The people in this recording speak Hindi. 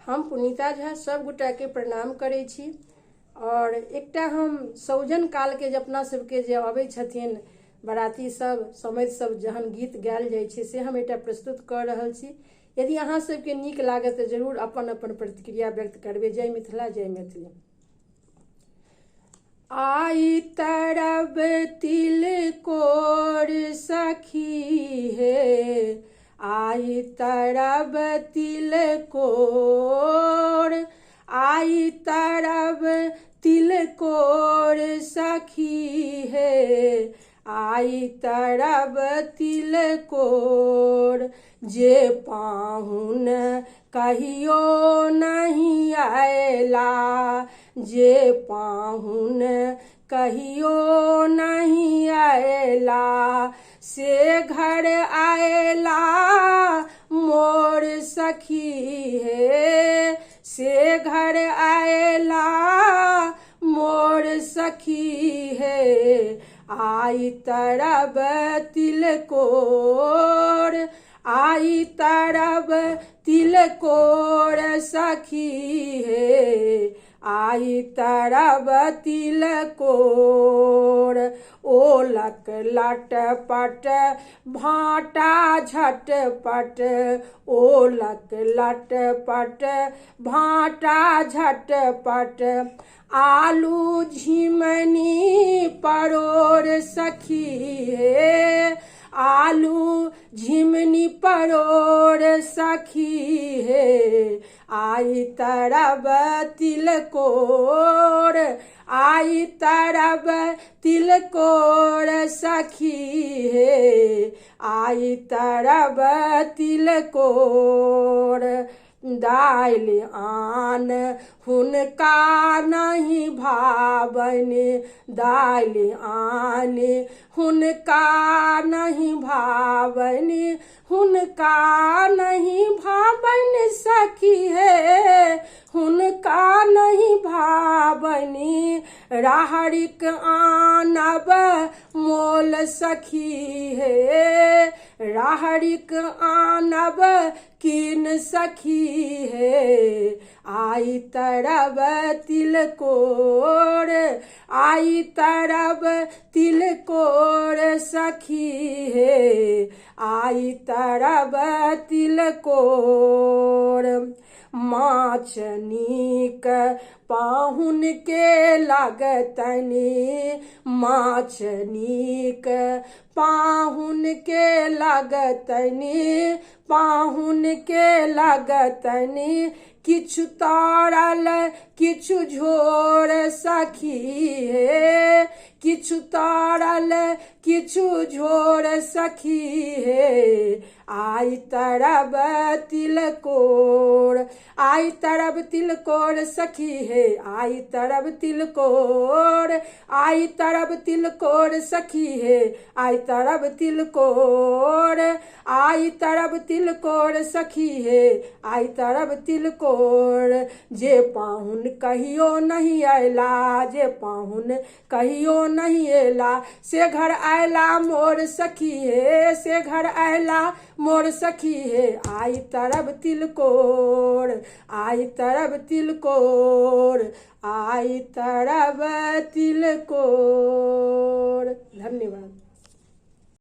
हम पुनीता झा सब गोटा के प्रणाम करै छी और एकटा हम सौजन काल के जे अपना सबके जे अबै छथिन बराती सब समधि सब जहन गीत गायल जाइ छै से हम एकटा प्रस्तुत कर रहल छी। यदि अहाँ सबके नीक लागत तऽ जरूर अपन अपन प्रतिक्रिया व्यक्त करबै। जय मिथिला जय मैथिली। आई तरब तिलकोर सखी हे, आई तरब तिलकोर, आई तरब तिलकोर सखी हे, आई तरब तिलकोर। जे पाहुन कहियो नहीं आयला, जे पाहुन कहियो नहीं आयला, से घर आयला मोर सखी हे, से घर आयला मोर सखी हे। आई तरब तिलकोर, आई तरब तिलकोर सखी हे, आई तरब तिलकोर। ओलक लटपट भाटा झटपट, ओलक लटपट भाटा झटपट, आलू झिमनी परोर सखी हे, आलू झिमनी परोर सखी हे। आई तरब तिलकोर, आई तरब तिलकोर सखी हे, आई तरब तिलकोर। दालि आन हुनका नहीं भावनि, दालि आन हुनका नहीं भावनि, हुनका नहीं भावनि सखी हे, हुनका नहीं भावनि। राहरिक आनब मोल सखी हे, राहरिक आनब कीन सखी हे। आई तरब तिलकोर, आई तरब तिलकोर सखी हे, आई तरब तिलकोर। माछ नीक पाहुन के लागतनि, माछ नीक पाहुन के लागतनि, पाहुन के लागतनि। किछु तरल किछु झोर सखी हे, किछु तरल किछु झोर सखी हे। आई तरब तिलकोर, आई तरब तिलकोर सखी हे, आई तरब तिलकोर, आई तरब तिलकोर सखी हे, आई तरब तिलकोर, आई तरब तिलकोर सखी हे, आई तरब तिलकोर। जे पाहुन कहियो नहीं आयला, जे पाहुन कहियो नहीं आयला, से घर आयला मोर सखी हे, से घर आयला मोर सखी हे। आई तरब तिलकोर, आई तरब तिलकोर, आई तरब तिलकोर। धन्यवाद।